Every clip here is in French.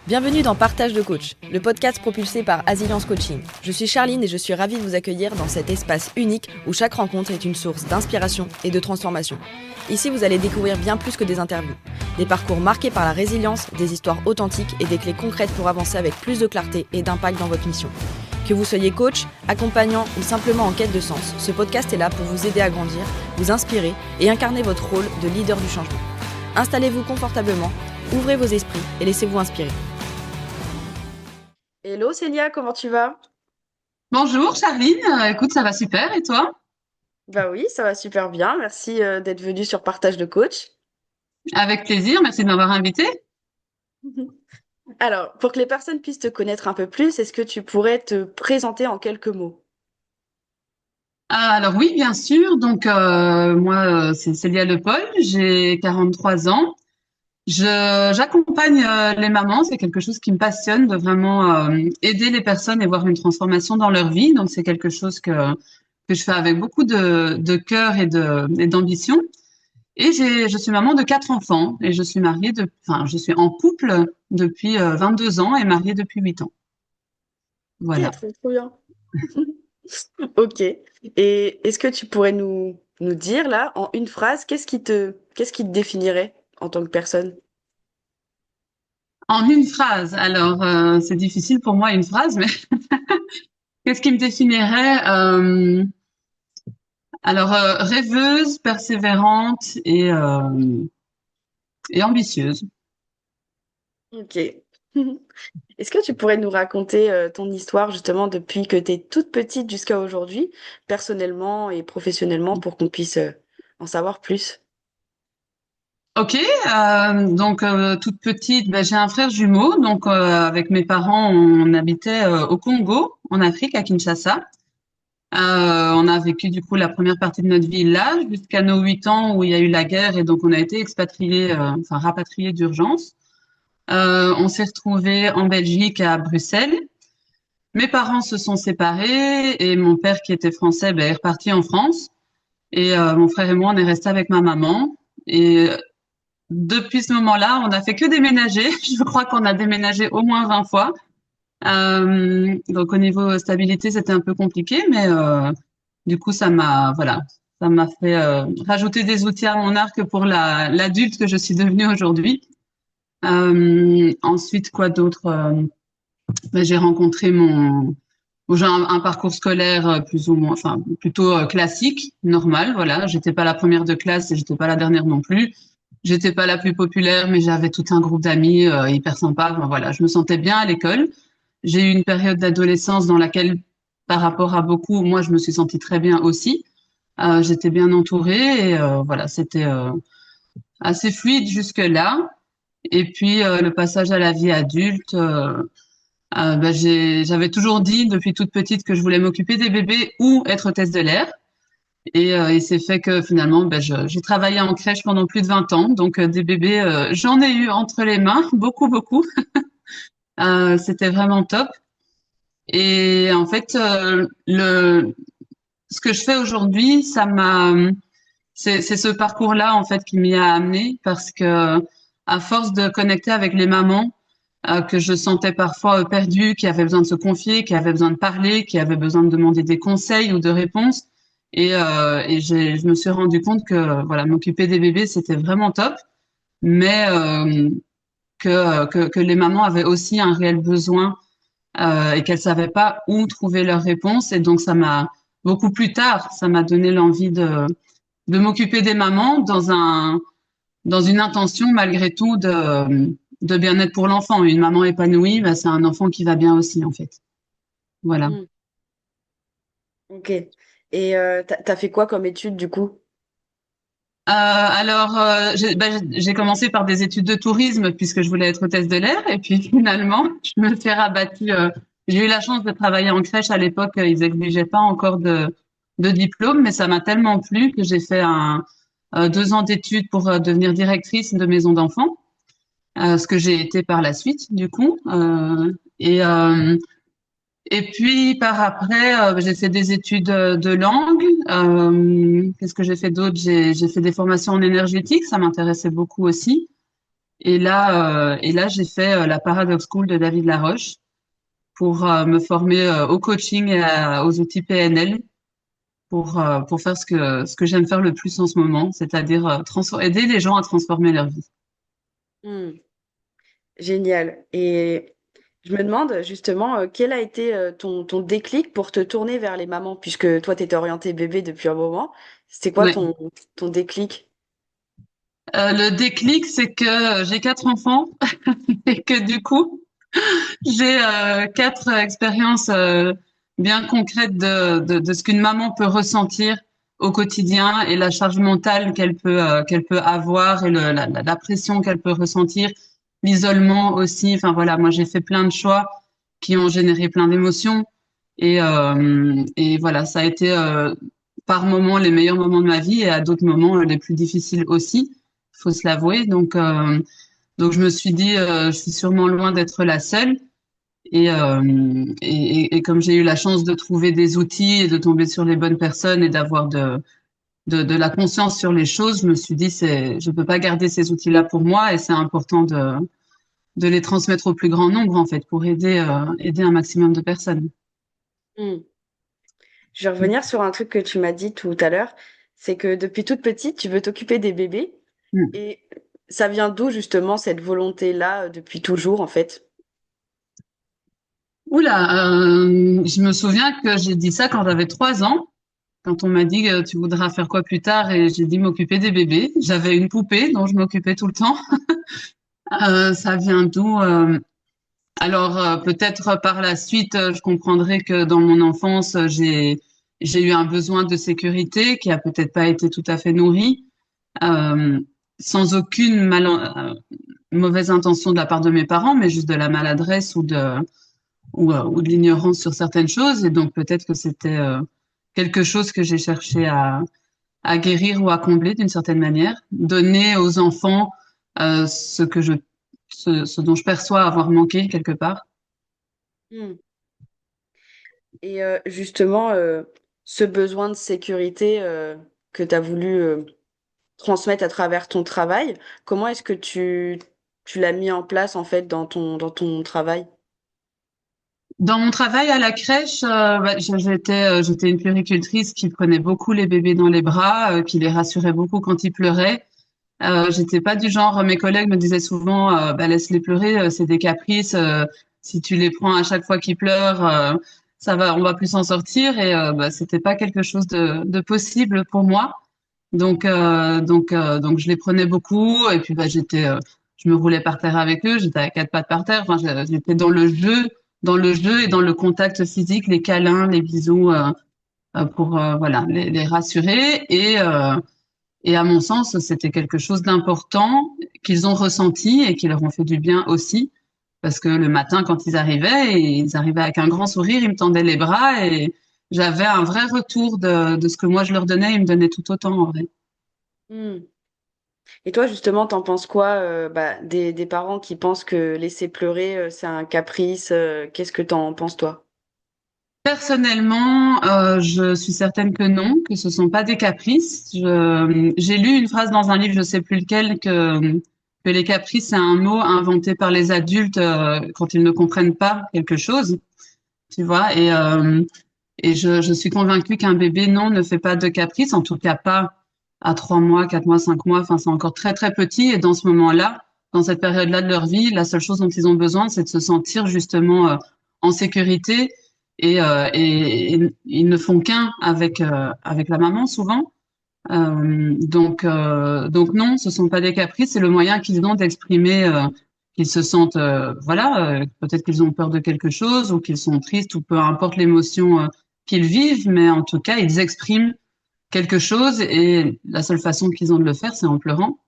Bienvenue dans Partage de coach, le podcast propulsé par Asilience Coaching. Je suis Charline et je suis ravie de vous accueillir dans cet espace unique où chaque rencontre est une source d'inspiration et de transformation. Ici, vous allez découvrir bien plus que des interviews. Des parcours marqués par la résilience, des histoires authentiques et des clés concrètes pour avancer avec plus de clarté et d'impact dans votre mission. Que vous soyez coach, accompagnant ou simplement en quête de sens, ce podcast est là pour vous aider à grandir, vous inspirer et incarner votre rôle de leader du changement. Installez-vous confortablement, ouvrez vos esprits et laissez-vous inspirer. Hello Célia, comment tu vas? Bonjour Charline, écoute, ça va super et toi? Bah oui, ça va super bien. Merci d'être venue sur Partage de coach. Avec plaisir, merci de m'avoir invité. Alors, pour que les personnes puissent te connaître un peu plus, est-ce que tu pourrais te présenter en quelques mots? Alors oui, bien sûr, donc moi c'est Célia Lepol, j'ai 43 ans. J'accompagne les mamans, c'est quelque chose qui me passionne de vraiment aider les personnes et voir une transformation dans leur vie. Donc c'est quelque chose que je fais avec beaucoup de cœur et d'ambition. Et je suis maman de 4 enfants et je suis enfin, je suis en couple depuis 22 ans et mariée depuis 8 ans. Ok, Voilà. trop bien. Ok. Et est-ce que tu pourrais nous dire là, en une phrase, qu'est-ce qui te définirait en tant que personne? En une phrase. Alors, c'est difficile pour moi une phrase, mais qu'est-ce qui me définirait? Rêveuse, persévérante et ambitieuse. Ok. Est-ce que tu pourrais nous raconter ton histoire justement depuis que tu es toute petite jusqu'à aujourd'hui, personnellement et professionnellement, pour qu'on puisse en savoir plus? Ok, toute petite, ben, j'ai un frère jumeau, donc avec mes parents, on habitait au Congo, en Afrique, à Kinshasa. On a vécu du coup la première partie de notre vie là, jusqu'à nos 8 ans où il y a eu la guerre et donc on a été expatriés, enfin rapatriés d'urgence. On s'est retrouvés en Belgique, à Bruxelles. Mes parents se sont séparés et mon père, qui était français, ben, est reparti en France. Et mon frère et moi, on est restés avec ma maman. Et depuis ce moment-là, on n'a fait que déménager. Je crois qu'on a déménagé au moins 20 fois. Donc au niveau stabilité, c'était un peu compliqué, mais du coup, voilà, ça m'a fait rajouter des outils à mon arc pour l'adulte que je suis devenue aujourd'hui. Ensuite, quoi d'autre? Ben, j'ai rencontré j'ai un parcours scolaire plus ou moins, enfin plutôt classique, normal, voilà. J'étais pas la première de classe et j'étais pas la dernière non plus. J'étais pas la plus populaire, mais j'avais tout un groupe d'amis hyper sympa. Enfin, voilà, je me sentais bien à l'école. J'ai eu une période d'adolescence dans laquelle, par rapport à beaucoup, moi, je me suis sentie très bien aussi. J'étais bien entourée et voilà, c'était assez fluide jusque-là. Et puis le passage à la vie adulte. Ben, j'avais toujours dit depuis toute petite que je voulais m'occuper des bébés ou être hôtesse de l'air. Et il s'est fait que finalement, ben, j'ai travaillé en crèche pendant plus de 20 ans. Donc des bébés, j'en ai eu entre les mains, beaucoup, beaucoup. C'était vraiment top. Et en fait, ce que je fais aujourd'hui, c'est ce parcours-là en fait qui m'y a amené parce que à force de connecter avec les mamans que je sentais parfois perdues, qui avaient besoin de se confier, qui avaient besoin de parler, qui avaient besoin de demander des conseils ou de réponses, je me suis rendu compte que voilà, m'occuper des bébés c'était vraiment top, mais que les mamans avaient aussi un réel besoin et qu'elles savaient pas où trouver leurs réponses. Et donc, beaucoup plus tard, ça m'a donné l'envie de m'occuper des mamans dans une intention, malgré tout, de bien-être pour l'enfant. Une maman épanouie, bah, c'est un enfant qui va bien aussi, en fait. Voilà. Hmm. Ok. Et t'as fait quoi comme étude du coup? J'ai commencé par des études de tourisme puisque je voulais être hôtesse de l'air et puis finalement, je me suis rabattue. J'ai eu la chance de travailler en crèche à l'époque. Ils exigeaient pas encore de diplôme, mais ça m'a tellement plu que j'ai fait 2 ans d'études pour devenir directrice de maison d'enfants, ce que j'ai été par la suite du coup. Et et puis par après, j'ai fait des études de langue. Qu'est-ce que j'ai fait d'autre? J'ai fait des formations en énergétique, ça m'intéressait beaucoup aussi. Et là, j'ai fait la Paradox School de David Laroche pour me former au coaching et aux outils PNL pour faire ce que j'aime faire le plus en ce moment, c'est-à-dire aider les gens à transformer leur vie. Hmm. Génial. Et je me demande justement, quel a été ton déclic pour te tourner vers les mamans, puisque toi, tu étais orientée bébé depuis un moment. C'était quoi Ouais. ton déclic? Le déclic, c'est que j'ai 4 enfants et que du coup, j'ai 4 expériences bien concrètes de ce qu'une maman peut ressentir au quotidien et la charge mentale qu'elle peut avoir et la pression qu'elle peut ressentir, l'isolement aussi. Enfin voilà, moi j'ai fait plein de choix qui ont généré plein d'émotions et voilà, ça a été par moments les meilleurs moments de ma vie et à d'autres moments les plus difficiles aussi, faut se l'avouer. Donc je me suis dit, je suis sûrement loin d'être la seule. Et comme j'ai eu la chance de trouver des outils et de tomber sur les bonnes personnes et d'avoir de la conscience sur les choses, je me suis dit, je peux pas garder ces outils-là pour moi et c'est important de les transmettre au plus grand nombre, en fait, pour aider un maximum de personnes. Hmm. Je vais revenir sur un truc que tu m'as dit tout à l'heure, c'est que depuis toute petite, tu veux t'occuper des bébés. Mm. Et ça vient d'où justement cette volonté-là depuis toujours en fait? Oula, je me souviens que j'ai dit ça quand j'avais 3 ans, quand on m'a dit tu voudras faire quoi plus tard, et j'ai dit m'occuper des bébés. J'avais une poupée dont je m'occupais tout le temps. Ça vient d'où? Alors peut-être par la suite, je comprendrai que dans mon enfance, j'ai eu un besoin de sécurité qui a peut-être pas été tout à fait nourri, euh, sans aucune mauvaise intention de la part de mes parents, mais juste de la maladresse ou de l'ignorance sur certaines choses. Et donc peut-être que c'était quelque chose que j'ai cherché à guérir ou à combler d'une certaine manière, donner aux enfants ce dont je perçois avoir manqué quelque part. Hmm. Et justement, ce besoin de sécurité que tu as voulu transmettre à travers ton travail, comment est-ce que tu l'as mis en place en fait dans ton travail? Dans mon travail à la crèche, j'étais une puéricultrice qui prenait beaucoup les bébés dans les bras, qui les rassurait beaucoup quand ils pleuraient. J'étais pas du genre, mes collègues me disaient souvent, bah, laisse-les pleurer, c'est des caprices. Si tu les prends à chaque fois qu'ils pleurent, ça va, on va plus s'en sortir. Et bah, c'était pas quelque chose de possible pour moi. Donc, je les prenais beaucoup. Et puis, bah, je me roulais par terre avec eux. J'étais à 4 pattes par terre. Enfin, j'étais dans le jeu et dans le contact physique, les câlins, les bisous, pour voilà, les rassurer. Et à mon sens, c'était quelque chose d'important qu'ils ont ressenti et qui leur ont fait du bien aussi. Parce que le matin, quand ils arrivaient avec un grand sourire, ils me tendaient les bras et j'avais un vrai retour de ce que moi je leur donnais. Ils me donnaient tout autant, en vrai. Hmm. Et toi, justement, t'en penses quoi des parents qui pensent que laisser pleurer, c'est un caprice? Qu'est-ce que t'en penses, toi? Personnellement, je suis certaine que non, que ce sont pas des caprices. J'ai lu une phrase dans un livre, je sais plus lequel, que les caprices, c'est un mot inventé par les adultes quand ils ne comprennent pas quelque chose, tu vois. Et je suis convaincue qu'un bébé, non, ne fait pas de caprices, en tout cas pas à 3 mois, 4 mois, 5 mois. Enfin, c'est encore très, très petit. Et dans ce moment-là, dans cette période-là de leur vie, la seule chose dont ils ont besoin, c'est de se sentir justement en sécurité. Et ils ne font qu'un avec la maman, souvent. Donc non, ce sont pas des caprices, c'est le moyen qu'ils ont d'exprimer qu'ils se sentent, voilà, peut-être qu'ils ont peur de quelque chose ou qu'ils sont tristes ou peu importe l'émotion qu'ils vivent, mais en tout cas, ils expriment quelque chose et la seule façon qu'ils ont de le faire, c'est en pleurant.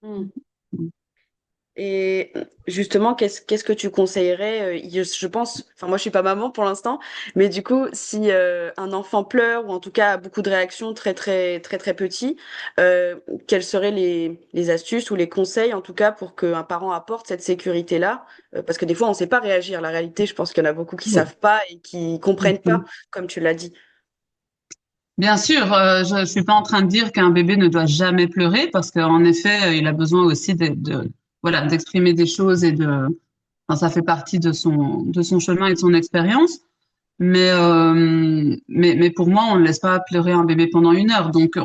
Hmm. Et justement, qu'est-ce que tu conseillerais? Je pense, enfin moi je suis pas maman pour l'instant, mais du coup, si un enfant pleure ou en tout cas a beaucoup de réactions très très très très petits, quelles seraient les astuces ou les conseils en tout cas pour qu'un parent apporte cette sécurité-là? Parce que des fois on sait pas réagir. La réalité, je pense qu'il y en a beaucoup qui Oui. savent pas et qui comprennent pas, comme tu l'as dit. Bien sûr, je suis pas en train de dire qu'un bébé ne doit jamais pleurer parce qu'en effet, il a besoin aussi voilà, d'exprimer des choses enfin, ça fait partie de son chemin et de son expérience. Mais pour moi, on ne laisse pas pleurer un bébé pendant 1 heure. Donc,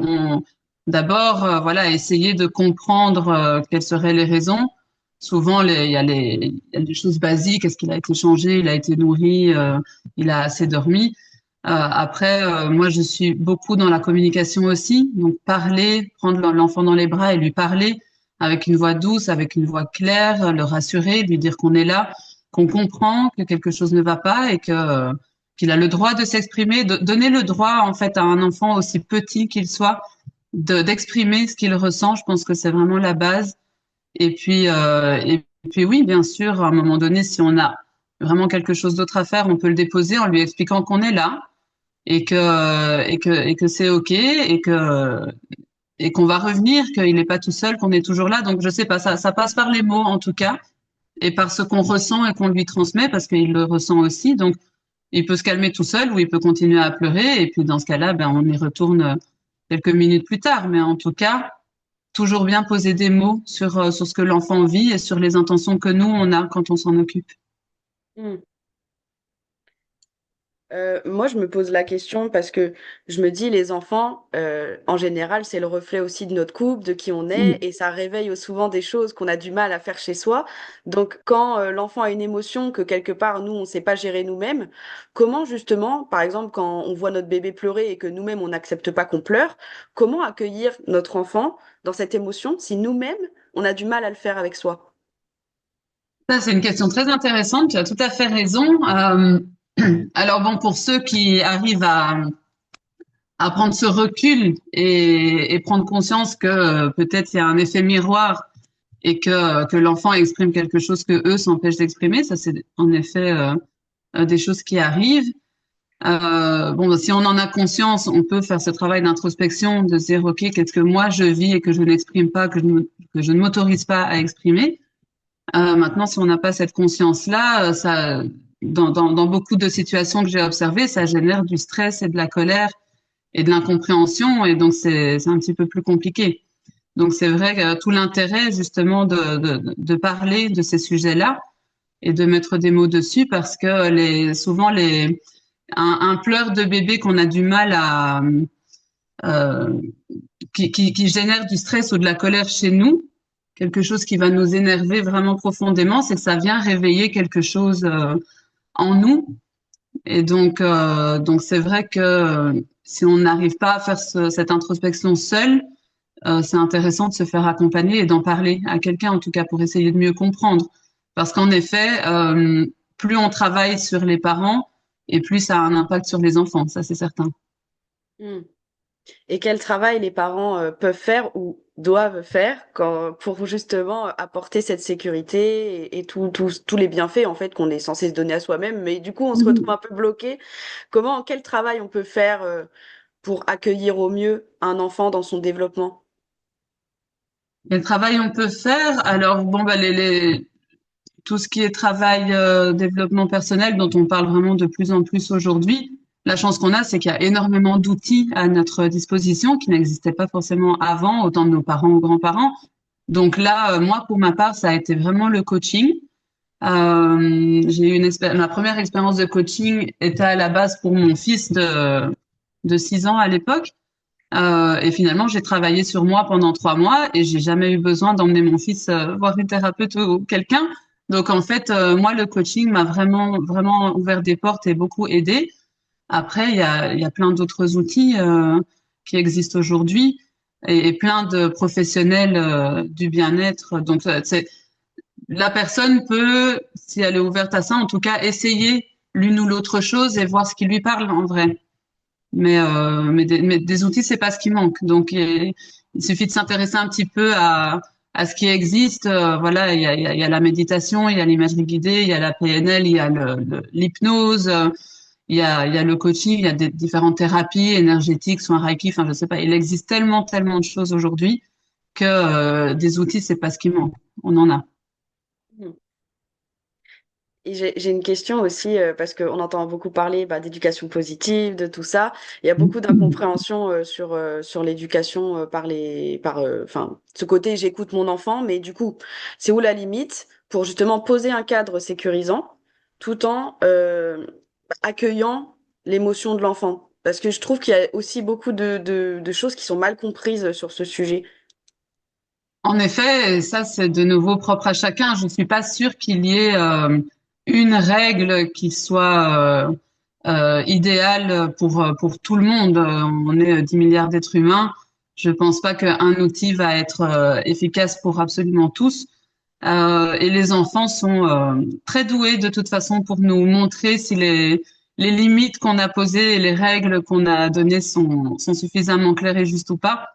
d'abord, voilà, essayer de comprendre quelles seraient les raisons. Souvent, il y a des choses basiques. Est-ce qu'il a été changé? Il a été nourri? Il a assez dormi? Après, moi, je suis beaucoup dans la communication aussi. Donc, parler, prendre l'enfant dans les bras et lui parler avec une voix douce, avec une voix claire, le rassurer, lui dire qu'on est là, qu'on comprend que quelque chose ne va pas et que qu'il a le droit de s'exprimer, de donner le droit en fait à un enfant aussi petit qu'il soit d'exprimer ce qu'il ressent. Je pense que c'est vraiment la base. Et puis oui, bien sûr, à un moment donné, si on a vraiment quelque chose d'autre à faire, on peut le déposer en lui expliquant qu'on est là et que c'est ok et qu'on va revenir, qu'il n'est pas tout seul, qu'on est toujours là. Donc je sais pas, ça passe par les mots en tout cas et par ce qu'on ressent et qu'on lui transmet parce qu'il le ressent aussi. Donc il peut se calmer tout seul ou il peut continuer à pleurer. Et puis dans ce cas-là, ben, on y retourne quelques minutes plus tard. Mais en tout cas, toujours bien poser des mots sur ce que l'enfant vit et sur les intentions que nous, on a quand on s'en occupe. Hmm. Moi, je me pose la question parce que je me dis, les enfants, en général, c'est le reflet aussi de notre couple, de qui on est, Mm. et ça réveille souvent des choses qu'on a du mal à faire chez soi. Donc, quand l'enfant a une émotion que quelque part, nous, on ne sait pas gérer nous-mêmes, comment justement, par exemple, quand on voit notre bébé pleurer et que nous-mêmes, on n'accepte pas qu'on pleure, comment accueillir notre enfant dans cette émotion si nous-mêmes, on a du mal à le faire avec soi? Ça, c'est une question très intéressante. Tu as tout à fait raison. Alors bon, pour ceux qui arrivent à prendre ce recul et prendre conscience que peut-être il y a un effet miroir et que l'enfant exprime quelque chose que eux s'empêchent d'exprimer, ça c'est en effet des choses qui arrivent. Bon, si on en a conscience, on peut faire ce travail d'introspection, de se dire, OK, qu'est-ce que moi je vis et que je n'exprime pas, que je ne m'autorise pas à exprimer. Maintenant, si on n'a pas cette conscience-là, ça, dans beaucoup de situations que j'ai observées, ça génère du stress et de la colère et de l'incompréhension, et donc c'est un petit peu plus compliqué. Donc c'est vrai que tout l'intérêt justement de parler de ces sujets-là et de mettre des mots dessus parce que souvent un pleur de bébé qu'on a du mal à euh, qui génère du stress ou de la colère chez nous, quelque chose qui va nous énerver vraiment profondément, c'est que ça vient réveiller quelque chose en nous. Et donc c'est vrai que si on n'arrive pas à faire cette introspection seul, c'est intéressant de se faire accompagner et d'en parler à quelqu'un, en tout cas pour essayer de mieux comprendre. Parce qu'en effet, plus on travaille sur les parents et plus ça a un impact sur les enfants, ça c'est certain. Hmm. Et quel travail les parents peuvent faire ou doivent faire pour justement apporter cette sécurité et tous les bienfaits en fait qu'on est censé se donner à soi-même. Mais du coup, on se retrouve un peu bloqué. Quel travail on peut faire pour accueillir au mieux un enfant dans son développement? Quel travail on peut faire? Alors bon, bah, tout ce qui est travail, développement personnel, dont on parle vraiment de plus en plus aujourd'hui, la chance qu'on a, c'est qu'il y a énormément d'outils à notre disposition qui n'existaient pas forcément avant, autant de nos parents ou grands-parents. Donc là, moi, pour ma part, ça a été vraiment le coaching. J'ai eu ma première expérience de coaching était à la base pour mon fils de 6 ans à l'époque. Et finalement, j'ai travaillé sur moi pendant 3 mois et j'ai jamais eu besoin d'emmener mon fils voir une thérapeute ou quelqu'un. Donc en fait, moi, le coaching m'a vraiment, vraiment ouvert des portes et beaucoup aidé. Après, il y a plein d'autres outils qui existent aujourd'hui et plein de professionnels du bien-être. Donc, la personne peut, si elle est ouverte à ça, en tout cas, essayer l'une ou l'autre chose et voir ce qui lui parle en vrai. Mais des outils, c'est pas ce qui manque. Donc, il suffit de s'intéresser un petit peu à ce qui existe. Voilà, il y a la méditation, il y a l'imagerie guidée, il y a la PNL, il y a l'hypnose, il y a le coaching, il y a des différentes thérapies énergétiques, soins Reiki. Enfin, je sais pas. Il existe tellement, tellement de choses aujourd'hui que des outils, c'est pas ce qui manque. On en a. Et j'ai une question aussi, parce qu'on entend beaucoup parler d'éducation positive, de tout ça. Il y a beaucoup d'incompréhension sur l'éducation enfin, ce côté j'écoute mon enfant, mais du coup, c'est où la limite pour justement poser un cadre sécurisant tout en accueillant l'émotion de l'enfant? Parce que je trouve qu'il y a aussi beaucoup de choses qui sont mal comprises sur ce sujet. En effet, et ça c'est de nouveau propre à chacun. Je suis pas sûre qu'il y ait une règle qui soit idéale pour tout le monde. On est 10 milliards d'êtres humains. Je pense pas qu'un outil va être efficace pour absolument tous. Et les enfants sont très doués de toute façon pour nous montrer si les limites qu'on a posées et les règles qu'on a données sont suffisamment claires et justes ou pas.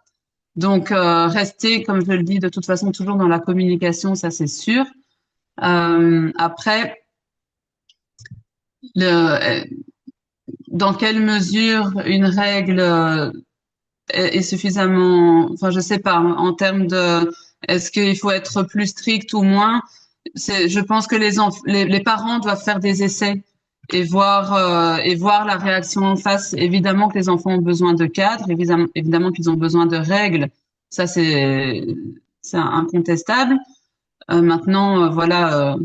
Donc, rester, comme je le dis, de toute façon, toujours dans la communication, ça c'est sûr. Après, le, dans quelle mesure une règle est suffisamment, enfin, je sais pas, en termes de, est-ce qu'il faut être plus strict ou moins? Je pense que les parents doivent faire des essais et voir la réaction en face. Évidemment que les enfants ont besoin de cadres, évidemment qu'ils ont besoin de règles. Ça, c'est incontestable. Maintenant, voilà,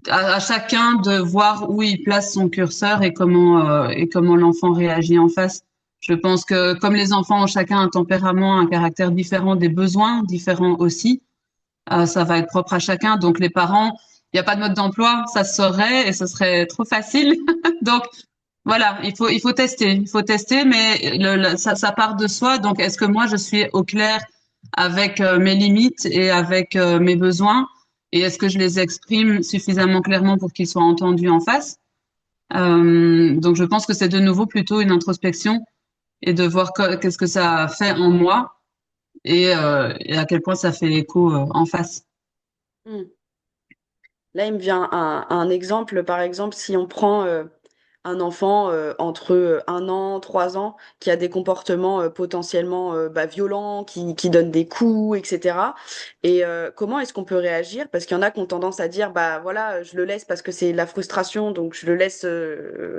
à chacun de voir où il place son curseur et comment l'enfant réagit en face. Je pense que comme les enfants ont chacun un tempérament, un caractère différent, des besoins différents aussi, ça va être propre à chacun. Donc les parents, il n'y a pas de mode d'emploi, ça se saurait et ce serait trop facile. Donc voilà, il faut tester, mais ça part de soi. Donc est-ce que moi je suis au clair avec mes limites et avec mes besoins et est-ce que je les exprime suffisamment clairement pour qu'ils soient entendus en face? Donc je pense que c'est de nouveau plutôt une introspection et de voir qu'est-ce que ça fait en moi et à quel point ça fait écho en face. Hmm. Là, il me vient un exemple, par exemple, si on prend un enfant entre 1 an, 3 ans, qui a des comportements potentiellement violents, qui donne des coups, etc. Et comment est-ce qu'on peut réagir? Parce qu'il y en a qui ont tendance à dire, bah voilà, je le laisse parce que c'est la frustration, donc je le laisse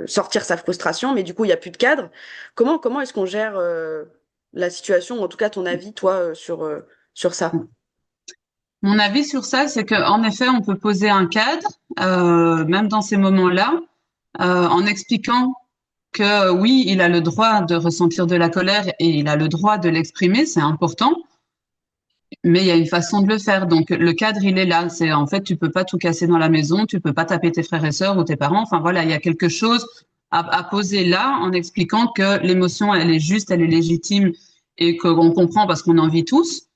sortir sa frustration, mais du coup, il n'y a plus de cadre. Comment est-ce qu'on gère la situation, ou en tout cas ton avis, toi, sur ça? Mon avis sur ça, c'est qu'en effet, on peut poser un cadre, même dans ces moments-là, en expliquant que oui, il a le droit de ressentir de la colère et il a le droit de l'exprimer, c'est important, mais il y a une façon de le faire. Donc le cadre, il est là. C'est en fait, tu peux pas tout casser dans la maison, tu peux pas taper tes frères et sœurs ou tes parents. Enfin voilà, il y a quelque chose à poser là en expliquant que l'émotion, elle est juste, elle est légitime et qu'on comprend parce qu'on en vit tous.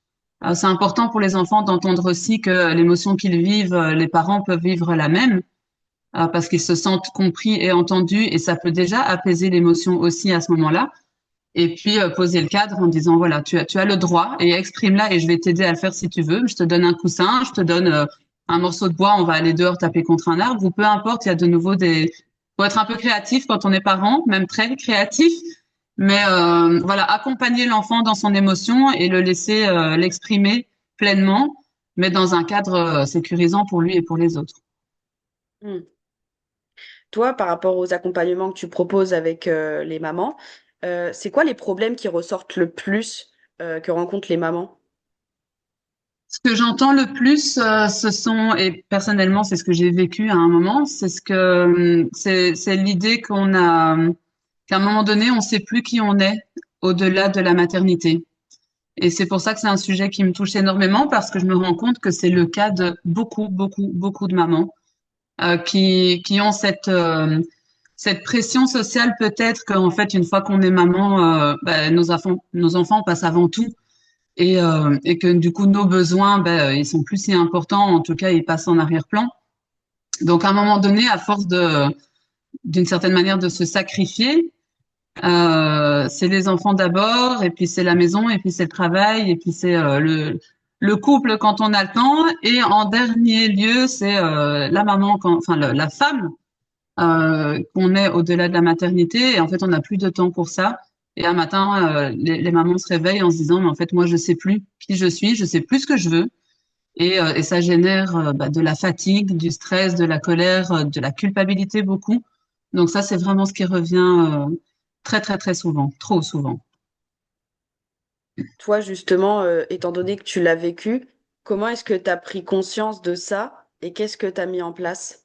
C'est important pour les enfants d'entendre aussi que l'émotion qu'ils vivent, les parents peuvent vivre la même, parce qu'ils se sentent compris et entendus, et ça peut déjà apaiser l'émotion aussi à ce moment-là. Et puis poser le cadre en disant voilà, tu as le droit et exprime-la et je vais t'aider à le faire si tu veux. Je te donne un coussin, je te donne un morceau de bois, on va aller dehors taper contre un arbre ou peu importe. Il y a de nouveau des, faut être un peu créatif quand on est parent, même très créatif. Mais voilà, accompagner l'enfant dans son émotion et le laisser l'exprimer pleinement, mais dans un cadre sécurisant pour lui et pour les autres. Hmm. Toi, par rapport aux accompagnements que tu proposes avec les mamans, c'est quoi les problèmes qui ressortent le plus que rencontrent les mamans? Ce que j'entends le plus, ce sont, et personnellement, c'est ce que j'ai vécu à un moment, c'est l'idée qu'à un moment donné, on ne sait plus qui on est au-delà de la maternité. Et c'est pour ça que c'est un sujet qui me touche énormément parce que je me rends compte que c'est le cas de beaucoup de mamans qui ont cette pression sociale peut-être qu'en fait, une fois qu'on est maman, nos enfants passent avant tout et que du coup, nos besoins, ils sont plus si importants, en tout cas, ils passent en arrière-plan. Donc, à un moment donné, à force d'une certaine manière, de se sacrifier, c'est les enfants d'abord, et puis c'est la maison, et puis c'est le travail, et puis c'est le couple quand on a le temps, et en dernier lieu, c'est la maman, enfin la femme qu'on est au-delà de la maternité, et en fait on n'a plus de temps pour ça. Et un matin, les mamans se réveillent en se disant, mais en fait moi je sais plus qui je suis, je sais plus ce que je veux, et ça génère de la fatigue, du stress, de la colère, de la culpabilité beaucoup. Donc ça, c'est vraiment ce qui revient très, très, très souvent, trop souvent. Toi, justement, étant donné que tu l'as vécu, comment est-ce que tu as pris conscience de ça et qu'est-ce que tu as mis en place?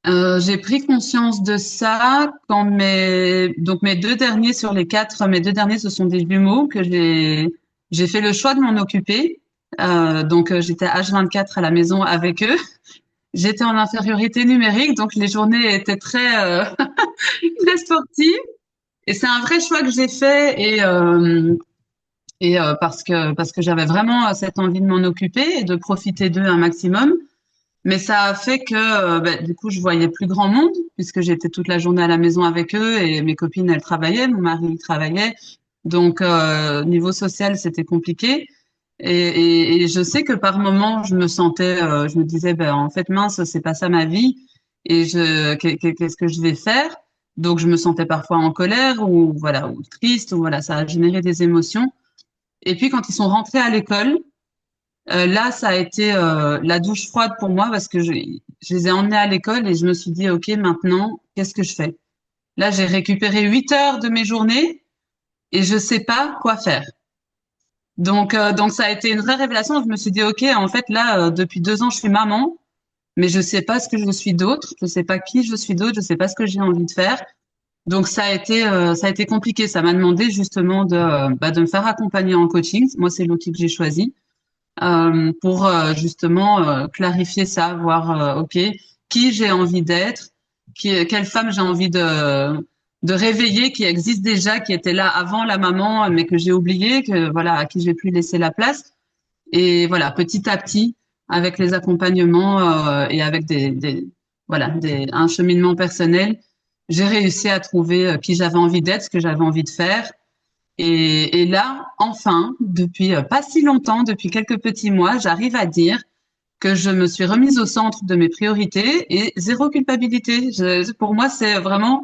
J'ai pris conscience de ça quand mes deux derniers sur les quatre, mes deux derniers, ce sont des jumeaux que j'ai fait le choix de m'en occuper. J'étais H24 à la maison avec eux. J'étais en infériorité numérique, donc les journées étaient très très sportives. Et c'est un vrai choix que j'ai fait parce que j'avais vraiment cette envie de m'en occuper et de profiter d'eux un maximum. Mais ça a fait que du coup je voyais plus grand monde puisque j'étais toute la journée à la maison avec eux et mes copines elles travaillaient, mon mari il travaillait. Donc niveau social c'était compliqué. Et je sais que par moments je me sentais, je me disais en fait mince c'est pas ça ma vie et qu'est-ce que je vais faire? Donc je me sentais parfois en colère ou voilà ou triste ou voilà ça a généré des émotions. Et puis quand ils sont rentrés à l'école, là, ça a été la douche froide pour moi parce que je les ai emmenés à l'école et je me suis dit, OK, maintenant, qu'est-ce que je fais? Là, j'ai récupéré 8 heures de mes journées et je sais pas quoi faire. Donc ça a été une vraie révélation. Je me suis dit, OK, en fait, là, depuis 2 ans, je suis maman, mais je sais pas ce que je suis d'autre. Je sais pas qui je suis d'autre. Je sais pas ce que j'ai envie de faire. Donc ça a été compliqué. Ça m'a demandé justement de me faire accompagner en coaching. Moi, c'est l'outil que j'ai choisi. Pour justement clarifier ça, voir ok qui j'ai envie d'être, quelle femme j'ai envie de réveiller, qui existe déjà, qui était là avant la maman, mais que j'ai oublié, que voilà à qui j'ai plus laissé la place. Et voilà petit à petit, avec les accompagnements et avec un cheminement personnel, j'ai réussi à trouver qui j'avais envie d'être, ce que j'avais envie de faire et là, enfin, depuis pas si longtemps, depuis quelques petits mois, j'arrive à dire que je me suis remise au centre de mes priorités et zéro culpabilité. Pour moi, c'est vraiment,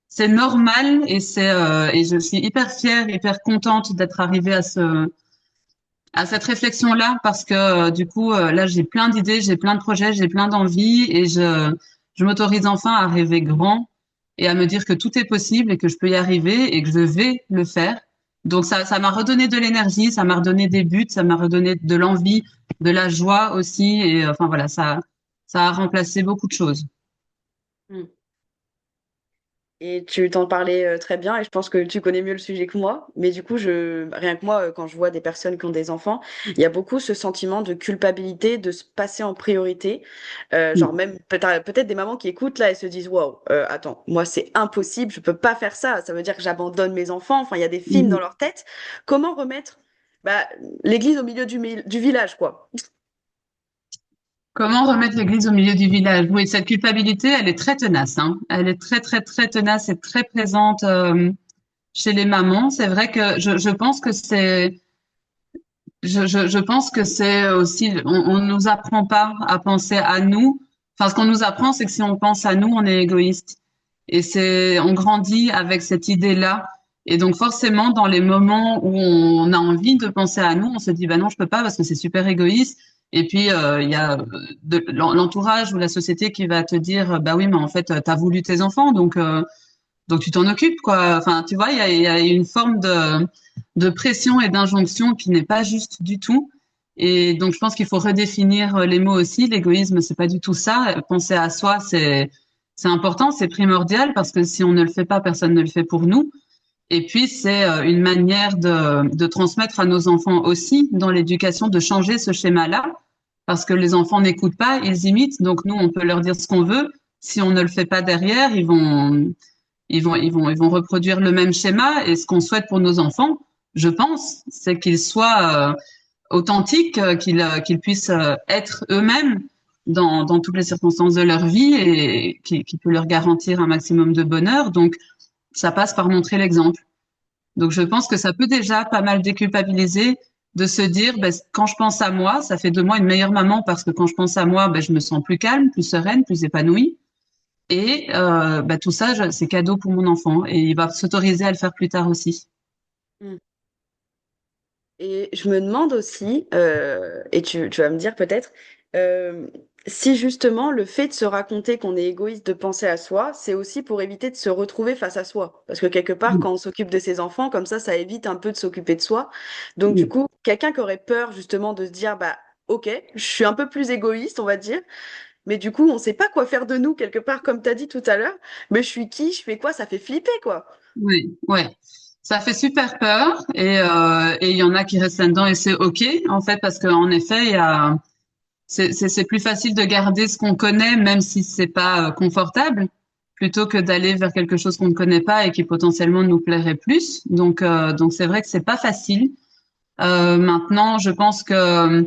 c'est normal et je suis hyper fière, hyper contente d'être arrivée à cette réflexion-là parce que du coup, là, j'ai plein d'idées, j'ai plein de projets, j'ai plein d'envies et je m'autorise enfin à rêver grand et à me dire que tout est possible et que je peux y arriver et que je vais le faire. Donc ça m'a redonné de l'énergie, ça m'a redonné des buts, ça m'a redonné de l'envie, de la joie aussi et enfin voilà, ça a remplacé beaucoup de choses. Et tu t'en parlais très bien et je pense que tu connais mieux le sujet que moi. Mais du coup, rien que moi, quand je vois des personnes qui ont des enfants, il y a beaucoup ce sentiment de culpabilité, de se passer en priorité. Genre Mm. même peut-être des mamans qui écoutent là et se disent, waouh, attends, moi c'est impossible, je peux pas faire ça. Ça veut dire que j'abandonne mes enfants. Enfin, il y a des films dans Mhm. leur tête. Comment remettre bah, l'église au milieu du village, quoi? Comment remettre l'église au milieu du village? Oui, cette culpabilité, elle est très tenace, hein. Elle est très, très, très tenace et très présente chez les mamans. C'est vrai que je pense que je pense que c'est aussi, on nous apprend pas à penser à nous. Enfin, ce qu'on nous apprend, c'est que si on pense à nous, on est égoïste. Et on grandit avec cette idée-là. Et donc, forcément, dans les moments où on a envie de penser à nous, on se dit, bah non, je peux pas parce que c'est super égoïste. Et puis, il y a l'entourage ou la société qui va te dire, bah oui, mais en fait, t'as voulu tes enfants, donc tu t'en occupes, quoi. Enfin, tu vois, il y a une forme de pression et d'injonction qui n'est pas juste du tout. Et donc, je pense qu'il faut redéfinir les mots aussi. L'égoïsme, c'est pas du tout ça. Penser à soi, c'est important, c'est primordial parce que si on ne le fait pas, personne ne le fait pour nous. Et puis, c'est une manière de transmettre à nos enfants aussi dans l'éducation, de changer ce schéma-là, parce que les enfants n'écoutent pas, ils imitent. Donc, nous, on peut leur dire ce qu'on veut. Si on ne le fait pas derrière, ils vont reproduire le même schéma. Et ce qu'on souhaite pour nos enfants, je pense, c'est qu'ils soient authentiques, qu'ils puissent être eux-mêmes dans toutes les circonstances de leur vie et qui peut leur garantir un maximum de bonheur. Donc, ça passe par montrer l'exemple. Donc, je pense que ça peut déjà pas mal déculpabiliser de se dire, ben, quand je pense à moi, ça fait de moi une meilleure maman parce que quand je pense à moi, ben, je me sens plus calme, plus sereine, plus épanouie. Et tout ça, c'est cadeau pour mon enfant et il va s'autoriser à le faire plus tard aussi. Et je me demande aussi, et tu vas me dire peut-être, euh, si justement le fait de se raconter qu'on est égoïste de penser à soi, c'est aussi pour éviter de se retrouver face à soi. Parce que quelque part, Oui, quand on s'occupe de ses enfants, comme ça évite un peu de s'occuper de soi. Donc du oui. coup, quelqu'un qui aurait peur justement de se dire, bah ok, je suis un peu plus égoïste, on va dire, mais du coup, on sait pas quoi faire de nous quelque part, comme tu as dit tout à l'heure. Mais je suis qui, je fais quoi, ça fait flipper quoi. Oui, ouais. Ça fait super peur et il y en a qui restent là-dedans et c'est OK en fait parce qu'en effet c'est plus facile de garder ce qu'on connaît même si c'est pas confortable plutôt que d'aller vers quelque chose qu'on ne connaît pas et qui potentiellement nous plairait plus. Donc c'est vrai que c'est pas facile. Maintenant je pense que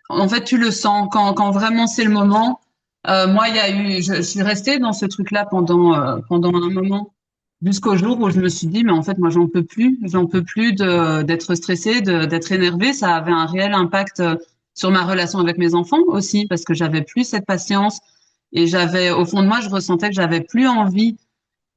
en fait tu le sens quand vraiment c'est le moment. Moi il y a eu je suis restée dans ce truc-là pendant un moment jusqu'au jour où je me suis dit, mais en fait, moi, j'en peux plus d'être stressée, d'être énervée. Ça avait un réel impact sur ma relation avec mes enfants aussi, parce que j'avais plus cette patience et au fond de moi, je ressentais que j'avais plus envie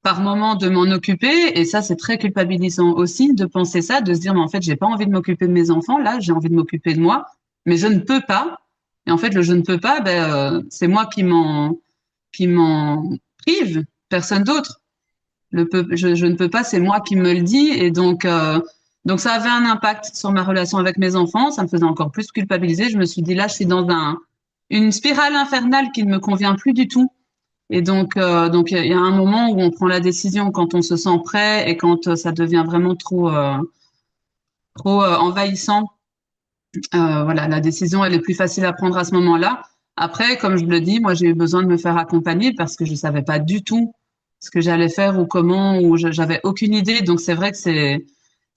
par moment de m'en occuper. Et ça, c'est très culpabilisant aussi de penser ça, de se dire, mais en fait, j'ai pas envie de m'occuper de mes enfants. Là, j'ai envie de m'occuper de moi, mais je ne peux pas. Et en fait, le je ne peux pas, c'est moi qui m'en prive, personne d'autre. Je ne peux pas, c'est moi qui me le dis. Et donc ça avait un impact sur ma relation avec mes enfants. Ça me faisait encore plus culpabiliser. Je me suis dit, là, je suis dans une spirale infernale qui ne me convient plus du tout. Et donc il y a un moment où on prend la décision quand on se sent prêt et quand ça devient vraiment trop envahissant. Voilà, la décision, elle est plus facile à prendre à ce moment-là. Après, comme je le dis, moi, j'ai eu besoin de me faire accompagner parce que je savais pas du tout ce que j'allais faire ou comment, ou j'avais aucune idée. Donc, c'est vrai que c'est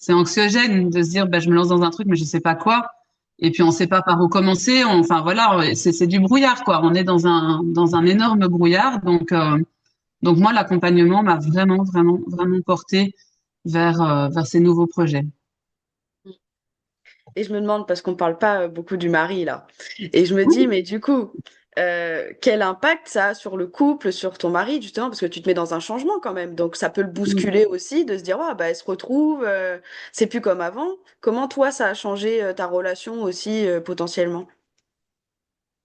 anxiogène de se dire, ben, je me lance dans un truc, mais je sais pas quoi. Et puis, on sait pas par où commencer. Enfin, voilà, c'est du brouillard, quoi. On est dans un énorme brouillard. Donc moi, l'accompagnement m'a vraiment, vraiment, vraiment porté vers ces nouveaux projets. Et je me demande, parce qu'on parle pas beaucoup du mari là, et je me dis, mais du coup, quel impact ça a sur le couple, sur ton mari, justement, parce que tu te mets dans un changement quand même, donc ça peut le Oui. bousculer aussi, de se dire, ouais, bah, elle se retrouve, c'est plus comme avant. Comment toi, ça a changé ta relation aussi, potentiellement?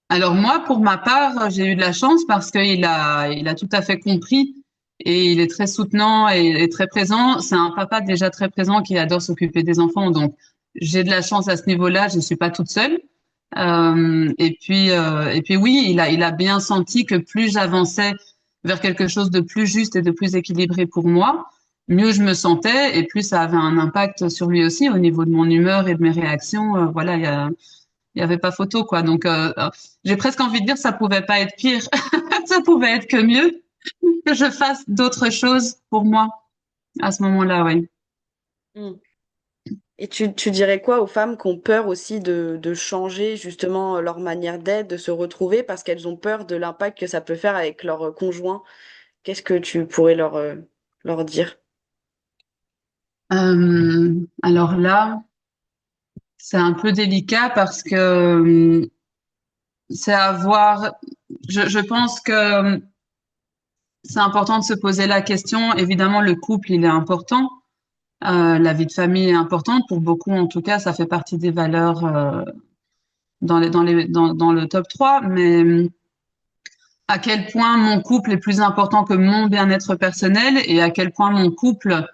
Alors moi, pour ma part, j'ai eu de la chance parce il a tout à fait compris et il est très soutenant et très présent. C'est un papa déjà très présent qui adore s'occuper des enfants, donc j'ai de la chance à ce niveau-là. Je suis pas toute seule. Et puis oui, il a bien senti que plus j'avançais vers quelque chose de plus juste et de plus équilibré pour moi, mieux je me sentais et plus ça avait un impact sur lui aussi au niveau de mon humeur et de mes réactions. Voilà, il y avait pas photo quoi. J'ai presque envie de dire ça pouvait pas être pire, ça pouvait être que mieux que je fasse d'autres choses pour moi à ce moment-là, oui. Hmm. Et tu dirais quoi aux femmes qui ont peur aussi de changer justement leur manière d'être, de se retrouver, parce qu'elles ont peur de l'impact que ça peut faire avec leur conjoint? Qu'est-ce que tu pourrais leur dire? Alors là, c'est un peu délicat parce que c'est à voir. Je pense que c'est important de se poser la question. Évidemment, le couple, il est important. La vie de famille est importante. Pour beaucoup, en tout cas, ça fait partie des valeurs dans le top 3. Mais à quel point mon couple est plus important que mon bien-être personnel et à quel point mon couple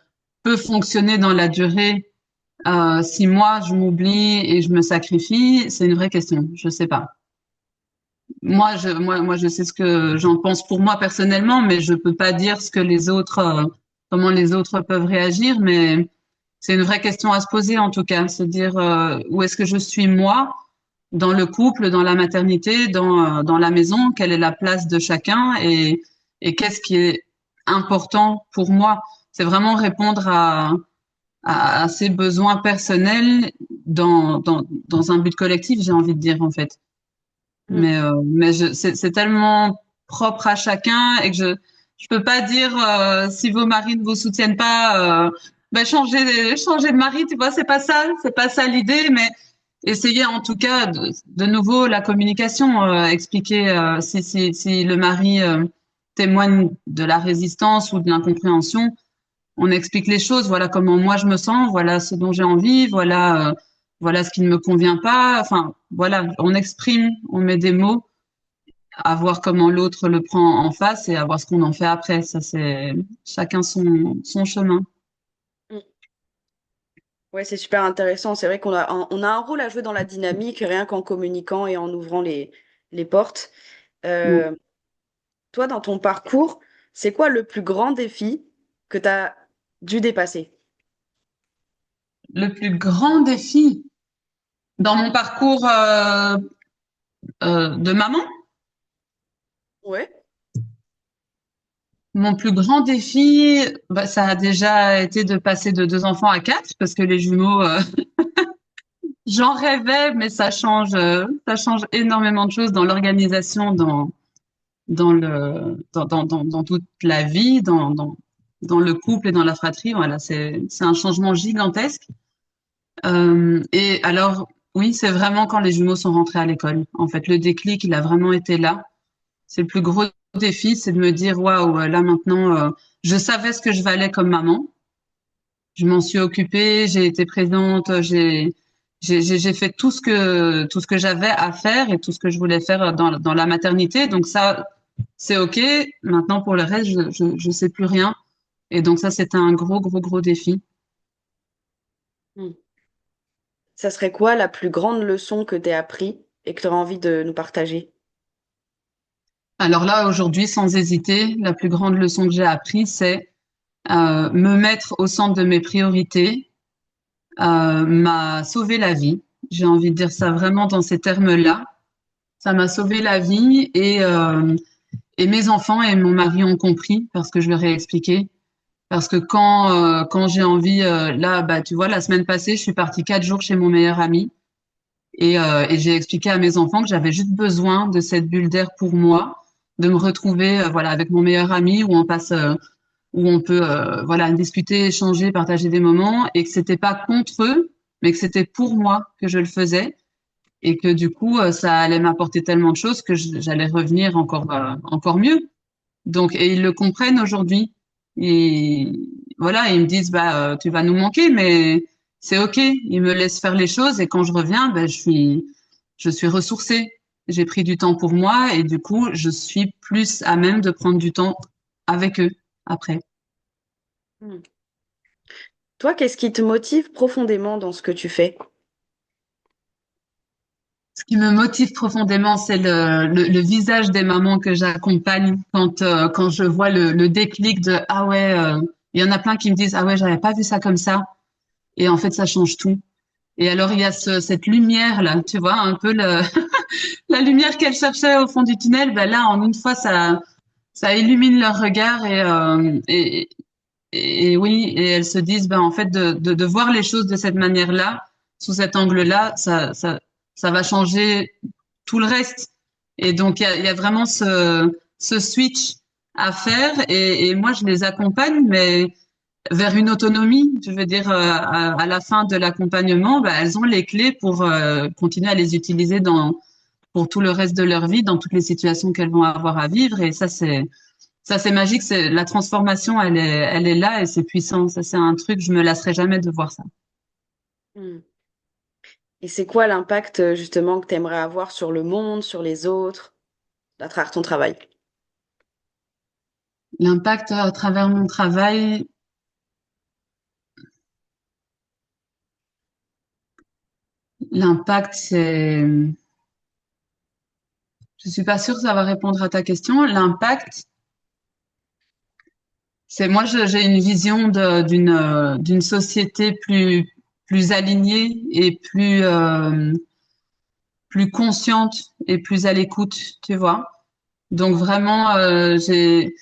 peut fonctionner dans la durée si moi, je m'oublie et je me sacrifie, c'est une vraie question. Je sais pas. Moi, je sais ce que j'en pense pour moi personnellement, mais je peux pas dire ce que comment les autres peuvent réagir. Mais c'est une vraie question à se poser en tout cas, se dire où est-ce que je suis moi dans le couple, dans la maternité, dans la maison, quelle est la place de chacun et qu'est-ce qui est important pour moi. C'est vraiment répondre à ses besoins personnels dans un but collectif, j'ai envie de dire en fait. Hmm. C'est tellement propre à chacun et que je peux pas dire si vos maris ne vous soutiennent pas, changez de mari, tu vois, c'est pas ça l'idée, mais essayer en tout cas de nouveau la communication, expliquer si le mari témoigne de la résistance ou de l'incompréhension, on explique les choses. Voilà comment moi je me sens, voilà ce dont j'ai envie, voilà ce qui ne me convient pas. Enfin, voilà, on exprime, on met des mots, à voir comment l'autre le prend en face et à voir ce qu'on en fait après. Ça, c'est chacun son chemin. Mm. Ouais, c'est super intéressant. C'est vrai on a un rôle à jouer dans la dynamique, rien qu'en communiquant et en ouvrant les portes. Mm. Euh, Toi, dans ton parcours, c'est quoi le plus grand défi que tu as dû dépasser? Le plus grand défi dans mon parcours de maman, Ouais. mon plus grand défi, bah, ça a déjà été de passer de 2 enfants à 4, parce que les jumeaux, j'en rêvais, mais ça change énormément de choses dans l'organisation, dans toute la vie, dans le couple et dans la fratrie. Voilà, c'est un changement gigantesque. Et alors, oui, c'est vraiment quand les jumeaux sont rentrés à l'école. En fait, le déclic, il a vraiment été là. C'est le plus gros défi, c'est de me dire, waouh, là maintenant, je savais ce que je valais comme maman. Je m'en suis occupée, j'ai été présente, j'ai fait tout ce que j'avais à faire et tout ce que je voulais faire dans la maternité. Donc ça, c'est OK. Maintenant, pour le reste, je sais plus rien. Et donc ça, c'était un gros défi. Hmm. Ça serait quoi la plus grande leçon que tu as appris et que tu auras envie de nous partager? Alors là, aujourd'hui, sans hésiter, la plus grande leçon que j'ai apprise, c'est me mettre au centre de mes priorités m'a sauvé la vie. J'ai envie de dire ça vraiment dans ces termes-là. Ça m'a sauvé la vie et mes enfants et mon mari ont compris parce que je leur ai expliqué. Parce que quand j'ai envie, là, bah, tu vois, la semaine passée, je suis partie 4 jours chez mon meilleur ami et j'ai expliqué à mes enfants que j'avais juste besoin de cette bulle d'air pour moi, de me retrouver, voilà, avec mon meilleur ami où on passe, où on peut, voilà, discuter, échanger, partager des moments et que c'était pas contre eux, mais que c'était pour moi que je le faisais et que du coup, ça allait m'apporter tellement de choses que j'allais revenir encore mieux. Donc, et ils le comprennent aujourd'hui. Et voilà, ils me disent, bah, tu vas nous manquer, mais c'est OK. Ils me laissent faire les choses et quand je reviens, ben, je suis ressourcée. J'ai pris du temps pour moi et du coup, je suis plus à même de prendre du temps avec eux après. Hmm. Toi, qu'est-ce qui te motive profondément dans ce que tu fais? Ce qui me motive profondément, c'est le visage des mamans que j'accompagne quand je vois le déclic de, ah ouais, il y en a plein qui me disent, ah ouais, j'avais pas vu ça comme ça. Et en fait, ça change tout. Et alors, il y a cette lumière là, tu vois, un peu la lumière qu'elle cherchait au fond du tunnel. Ben là, en une fois, ça illumine leur regard et oui, et elles se disent, ben en fait, de voir les choses de cette manière-là, sous cet angle-là, ça va changer tout le reste. Et donc, il y a vraiment ce switch à faire. Et moi, je les accompagne, mais vers une autonomie. Je veux dire, à la fin de l'accompagnement, bah, elles ont les clés pour continuer à les utiliser pour tout le reste de leur vie, dans toutes les situations qu'elles vont avoir à vivre. Et ça, c'est magique. C'est la transformation, elle est là et c'est puissant. Ça, c'est un truc, je me lasserai jamais de voir ça. Hmm. Et c'est quoi l'impact justement que tu aimerais avoir sur le monde, sur les autres, à travers ton travail? L'impact à travers mon travail, l'impact, je suis pas sûre que ça va répondre à ta question. L'impact, c'est moi, j'ai une vision d'une société plus alignée et plus consciente et plus à l'écoute, tu vois. Donc vraiment, j'ai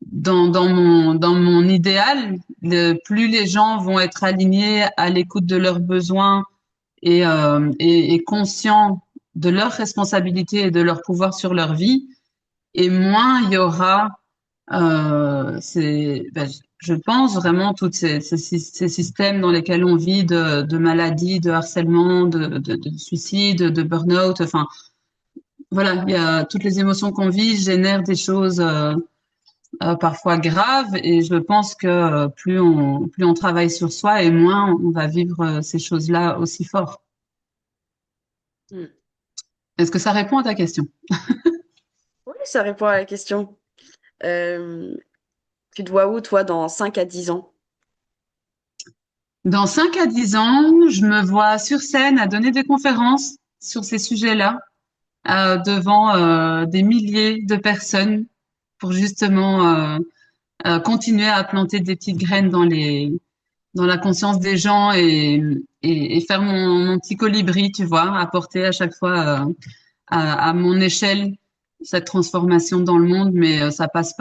dans mon idéal, plus les gens vont être alignés à l'écoute de leurs besoins et conscients de leurs responsabilités et de leur pouvoir sur leur vie, et moins il y aura ben, je pense vraiment tous ces systèmes dans lesquels on vit de maladies, de harcèlement, de suicide, de burn-out. Enfin, voilà, il y a toutes les émotions qu'on vit génèrent des choses parfois graves. Et je pense que plus on travaille sur soi et moins on va vivre ces choses-là aussi fort. Hmm. Est-ce que ça répond à ta question? Oui, ça répond à la question. Euh, Tu te vois où, toi, dans 5 à 10 ans? Dans 5 à 10 ans, je me vois sur scène à donner des conférences sur ces sujets-là, devant des milliers de personnes pour justement continuer à planter des petites graines dans la conscience des gens et faire mon petit colibri, tu vois, apporter à chaque fois à mon échelle cette transformation dans le monde, mais ça passe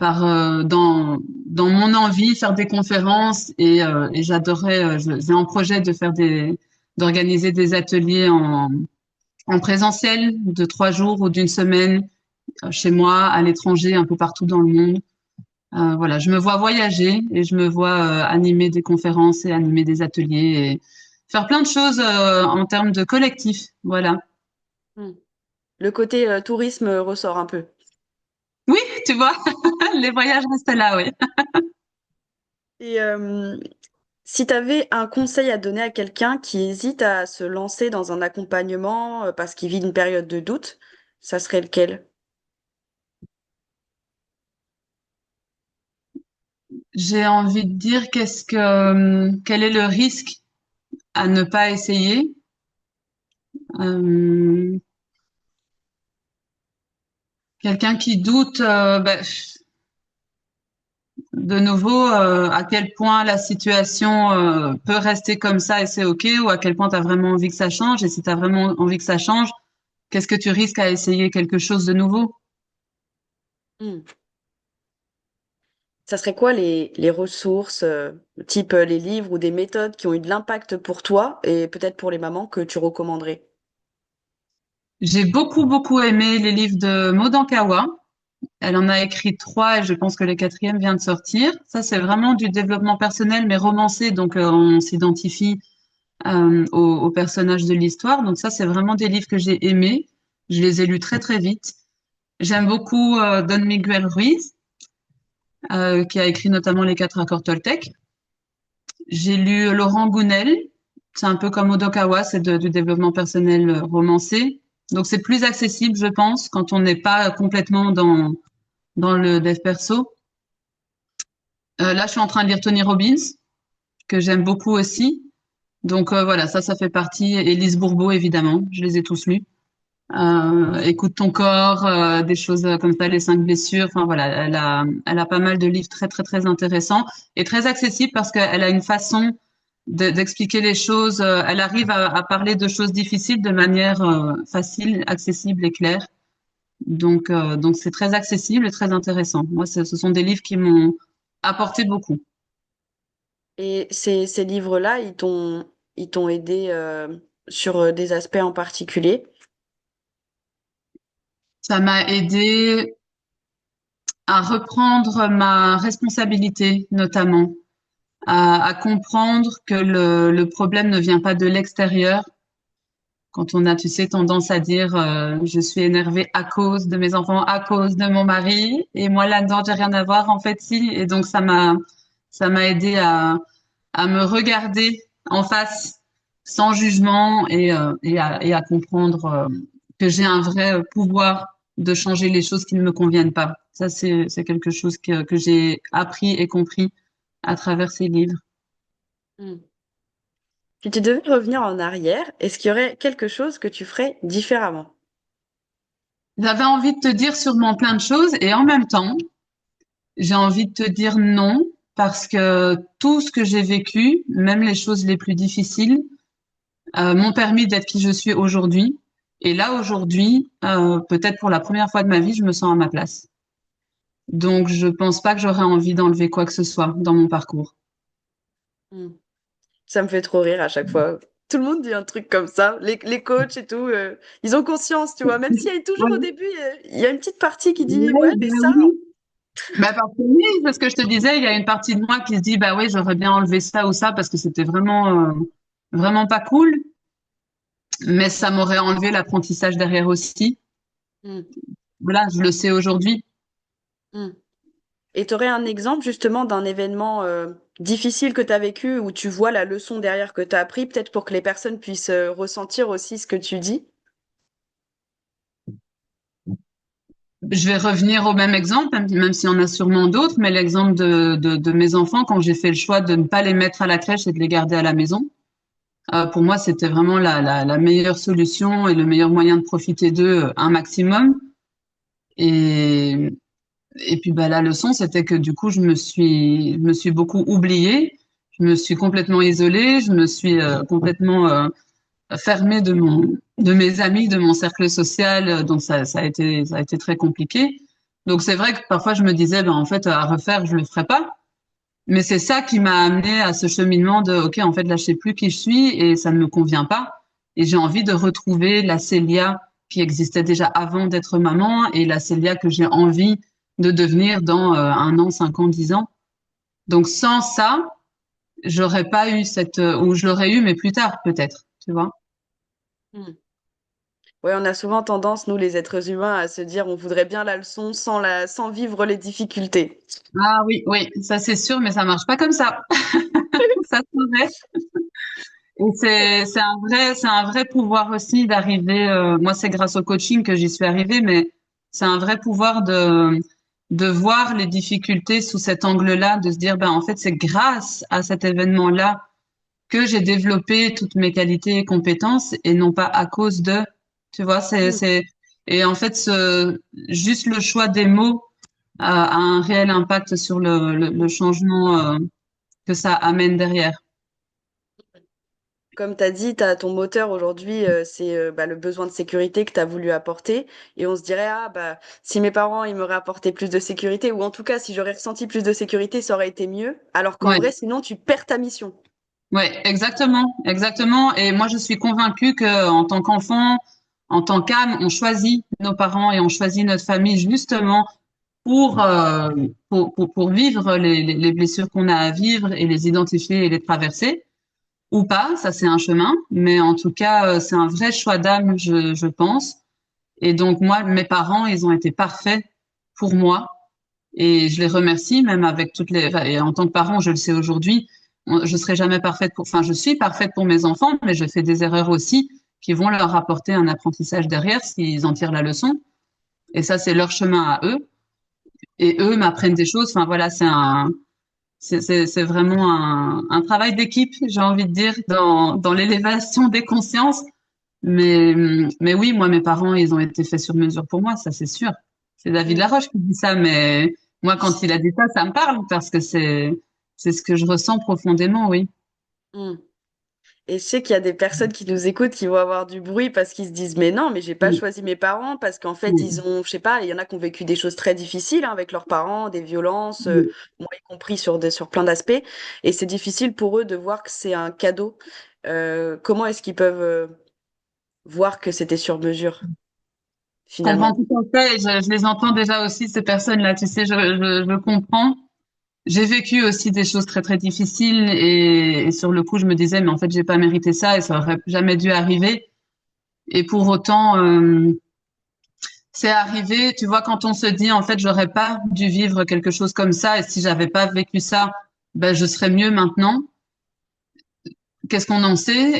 dans mon envie faire des conférences et j'adorais j'ai un projet de faire d'organiser des ateliers en présentiel de 3 jours ou d'une semaine chez moi, à l'étranger, un peu partout dans le monde. Voilà, je me vois voyager et je me vois animer des conférences et animer des ateliers et faire plein de choses en termes de collectif. Voilà. Hmm. Le côté tourisme ressort un peu. Oui, tu vois, les voyages restent là, oui. Et si tu avais un conseil à donner à quelqu'un qui hésite à se lancer dans un accompagnement parce qu'il vit une période de doute, ça serait lequel? J'ai envie de dire quel est le risque à ne pas essayer. Euh, Quelqu'un qui doute, de nouveau, à quel point la situation peut rester comme ça et c'est OK, ou à quel point tu as vraiment envie que ça change. Et si tu as vraiment envie que ça change, qu'est-ce que tu risques à essayer quelque chose de nouveau? Hmm. Ça serait quoi les ressources, type les livres ou des méthodes qui ont eu de l'impact pour toi et peut-être pour les mamans que tu recommanderais? J'ai beaucoup, beaucoup aimé les livres de Maud Ankawa. Elle en a écrit 3 et je pense que le quatrième vient de sortir. Ça, c'est vraiment du développement personnel, mais romancé, donc on s'identifie aux personnages de l'histoire. Donc ça, c'est vraiment des livres que j'ai aimés. Je les ai lus très, très vite. J'aime beaucoup Don Miguel Ruiz, qui a écrit notamment Les 4 accords Toltec. J'ai lu Laurent Gounel. C'est un peu comme Odokawa, c'est du développement personnel romancé. Donc c'est plus accessible, je pense, quand on n'est pas complètement dans le dev perso. Là, je suis en train de lire Tony Robbins, que j'aime beaucoup aussi. Donc voilà, ça fait partie. Et Lise Bourbeau, évidemment, je les ai tous lus. Écoute ton corps, des choses comme ça, les 5 blessures. Enfin voilà, elle a pas mal de livres très très très intéressants et très accessibles parce qu'elle a une façon d'expliquer les choses. Elle arrive à parler de choses difficiles de manière facile, accessible et claire. Donc c'est très accessible et très intéressant. Moi, ce sont des livres qui m'ont apporté beaucoup. Et ces livres-là, ils t'ont aidé sur des aspects en particulier? Ça m'a aidé à reprendre ma responsabilité, notamment, à comprendre que le problème ne vient pas de l'extérieur. Quand on a, tu sais, tendance à dire je suis énervée à cause de mes enfants, à cause de mon mari, et moi là-dedans j'ai rien à voir, en fait si. Et donc ça m'a aidé à me regarder en face sans jugement et à comprendre que j'ai un vrai pouvoir de changer les choses qui ne me conviennent pas. Ça, c'est quelque chose que j'ai appris et compris à travers ces livres. Hmm. Si tu devais revenir en arrière, est-ce qu'il y aurait quelque chose que tu ferais différemment? J'avais envie de te dire sûrement plein de choses et en même temps, j'ai envie de te dire non parce que tout ce que j'ai vécu, même les choses les plus difficiles, m'ont permis d'être qui je suis aujourd'hui. Et là, aujourd'hui, peut-être pour la première fois de ma vie, je me sens à ma place. Donc, je pense pas que j'aurais envie d'enlever quoi que ce soit dans mon parcours. Hmm. Ça me fait trop rire à chaque fois. Tout le monde dit un truc comme ça. Les coachs et tout, ils ont conscience, tu vois. Même s'il y a toujours au Ouais, début, il y a une petite partie qui dit, ouais, ouais, mais bah ça. oui. Bah parce que oui, c'est ce que je te disais, il y a une partie de moi qui se dit, bah oui, j'aurais bien enlevé ça ou ça parce que c'était vraiment pas cool, mais ça m'aurait enlevé l'apprentissage derrière aussi. Hmm. Voilà, je le sais aujourd'hui. Hmm. Et tu aurais un exemple justement d'un événement difficile que tu as vécu où tu vois la leçon derrière que tu as appris, peut-être pour que les personnes puissent ressentir aussi ce que tu dis? Je vais revenir au même exemple, même s'il y en a sûrement d'autres, mais l'exemple de mes enfants, quand j'ai fait le choix de ne pas les mettre à la crèche et de les garder à la maison. Pour moi, c'était vraiment la meilleure solution et le meilleur moyen de profiter d'eux un maximum. Et, et puis, bah, la leçon, c'était que du coup, je me suis beaucoup oubliée. Je me suis complètement isolée. Je me suis complètement fermée de mes amis, de mon cercle social. Donc, ça a été très compliqué. Donc, c'est vrai que parfois, je me disais, ben, en fait, à refaire, je le ferais pas. Mais c'est ça qui m'a amené à ce cheminement de, OK, en fait, là, je sais plus qui je suis et ça ne me convient pas. Et j'ai envie de retrouver la Célia qui existait déjà avant d'être maman et la Célia que j'ai envie de devenir dans 1 an, 5 ans, 10 ans. Donc, sans ça, j'aurais pas eu ou je l'aurais eu, mais plus tard, peut-être, tu vois. Hmm. Ouais, on a souvent tendance, nous les êtres humains, à se dire on voudrait bien la leçon sans vivre les difficultés. Ah oui, oui, ça c'est sûr, mais ça marche pas comme ça. Ça c'est vrai. Et c'est un vrai pouvoir aussi d'arriver. Moi, c'est grâce au coaching que j'y suis arrivée, mais c'est un vrai pouvoir de voir les difficultés sous cet angle-là, de se dire ben en fait c'est grâce à cet événement-là que j'ai développé toutes mes qualités et compétences et non pas à cause de. Tu vois, Hmm. et en fait juste le choix des mots a un réel impact sur le changement que ça amène derrière. Comme tu as dit, ton moteur aujourd'hui, c'est bah, le besoin de sécurité que tu as voulu apporter. Et on se dirait, ah, bah, si mes parents, ils m'auraient apporté plus de sécurité, ou en tout cas, si j'aurais ressenti plus de sécurité, ça aurait été mieux. Alors qu'en Ouais. vrai, sinon, tu perds ta mission. Ouais, exactement, exactement. Et moi, je suis convaincue que en tant qu'enfant, en tant qu'âme, on choisit nos parents et on choisit notre famille justement pour vivre les blessures qu'on a à vivre et les identifier et les traverser. Ou pas, ça c'est un chemin, mais en tout cas, c'est un vrai choix d'âme, je pense. Et donc moi, mes parents, ils ont été parfaits pour moi. Et je les remercie, même avec enfin, et en tant que parent, je le sais aujourd'hui, je serai jamais parfaite enfin, je suis parfaite pour mes enfants, mais je fais des erreurs aussi qui vont leur apporter un apprentissage derrière s'ils en tirent la leçon. Et ça, c'est leur chemin à eux. Et eux m'apprennent des choses. Enfin, voilà, c'est vraiment un travail d'équipe, j'ai envie de dire, dans l'élévation des consciences. Mais oui, moi, mes parents, ils ont été faits sur mesure pour moi, ça c'est sûr. C'est David Mm. Laroche qui dit ça, mais moi, quand il a dit ça, ça me parle parce que c'est ce que je ressens profondément, oui. Mm. Et je sais qu'il y a des personnes qui nous écoutent qui vont avoir du bruit parce qu'ils se disent, mais non, mais j'ai pas Oui, choisi mes parents parce qu'en fait, oui, ils ont, je sais pas, il y en a qui ont vécu des choses très difficiles hein, avec leurs parents, des violences, oui. moi y compris sur plein d'aspects. Et c'est difficile pour eux de voir que c'est un cadeau. Comment est-ce qu'ils peuvent voir que c'était sur mesure, Je comprends finalement? tout à fait. Et je les entends déjà aussi, ces personnes-là. Tu sais, je comprends. J'ai vécu aussi des choses très, très difficiles et sur le coup, je me disais, mais en fait, j'ai pas mérité ça et ça aurait jamais dû arriver. Et pour autant, c'est arrivé, tu vois, quand on se dit, en fait, j'aurais pas dû vivre quelque chose comme ça, et si j'avais pas vécu ça, ben, je serais mieux maintenant. Qu'est-ce qu'on en sait?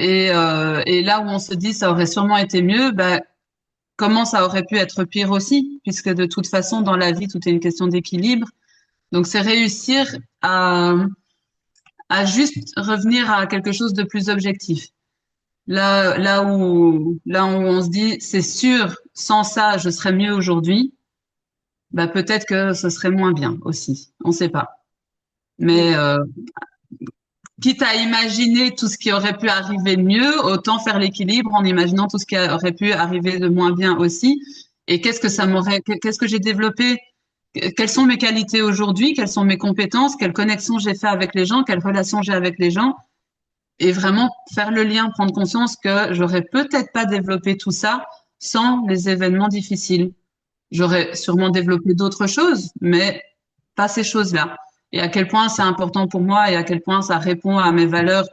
Et là où on se dit, ça aurait sûrement été mieux, ben, comment ça aurait pu être pire aussi? Puisque de toute façon, dans la vie, tout est une question d'équilibre. Donc, c'est réussir à juste revenir à quelque chose de plus objectif. Là où on se dit, c'est sûr, sans ça, je serais mieux aujourd'hui. Bah peut-être que ce serait moins bien aussi. On ne sait pas. Mm. Mais quitte à imaginer tout ce qui aurait pu arriver de mieux, autant faire l'équilibre en imaginant tout ce qui aurait pu arriver de moins bien aussi. Et qu'est-ce que j'ai développé? Quelles sont mes qualités aujourd'hui? Quelles sont mes compétences? Quelles connexions j'ai fait avec les gens? Quelles relations j'ai avec les gens? Et vraiment faire le lien, prendre conscience que j'aurais peut-être pas développé tout ça sans les événements difficiles. J'aurais sûrement développé d'autres choses, mais pas ces choses-là. Et à quel point c'est important pour moi et à quel point ça répond à mes valeurs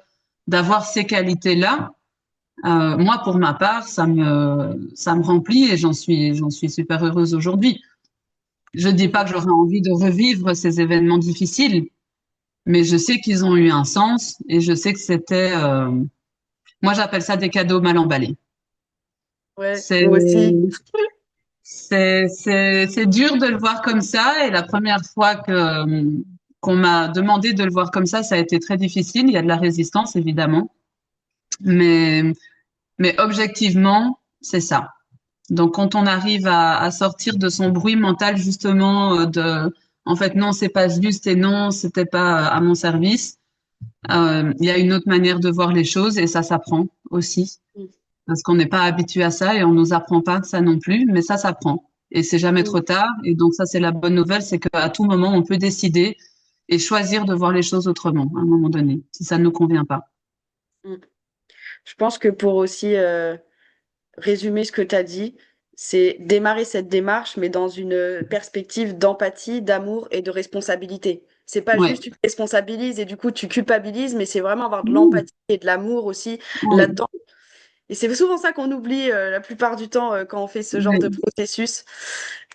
d'avoir ces qualités-là. Moi, pour ma part, ça me remplit et j'en suis super heureuse aujourd'hui. Je dis pas que j'aurais envie de revivre ces événements difficiles, mais je sais qu'ils ont eu un sens et je sais que c'était, moi j'appelle ça des cadeaux mal emballés. Ouais, C'est, moi aussi. c'est dur de le voir comme ça et la première fois qu'on m'a demandé de le voir comme ça a été très difficile. Il y a de la résistance évidemment, mais, mais objectivement, c'est ça. Donc, quand on arrive à sortir de son bruit mental, justement, en fait, non, c'est pas juste et non, c'était pas à mon service. Il y a une autre manière de voir les choses et ça s'apprend aussi. Mm. Parce qu'on n'est pas habitué à ça et on nous apprend pas ça non plus, mais ça s'apprend. Et c'est jamais Mm. trop tard. Et donc, ça, c'est la bonne nouvelle, c'est qu'à tout moment, on peut décider et choisir de voir les choses autrement, à un moment donné, si ça ne nous convient pas. Mm. Je pense que pour aussi résumer ce que tu as dit, c'est démarrer cette démarche, mais dans une perspective d'empathie, d'amour et de responsabilité. C'est pas Ouais. juste tu te responsabilises et du coup tu culpabilises, mais c'est vraiment avoir de Mmh. l'empathie et de l'amour aussi Ouais. là-dedans. Et c'est souvent ça qu'on oublie la plupart du temps quand on fait ce genre de Ouais. processus.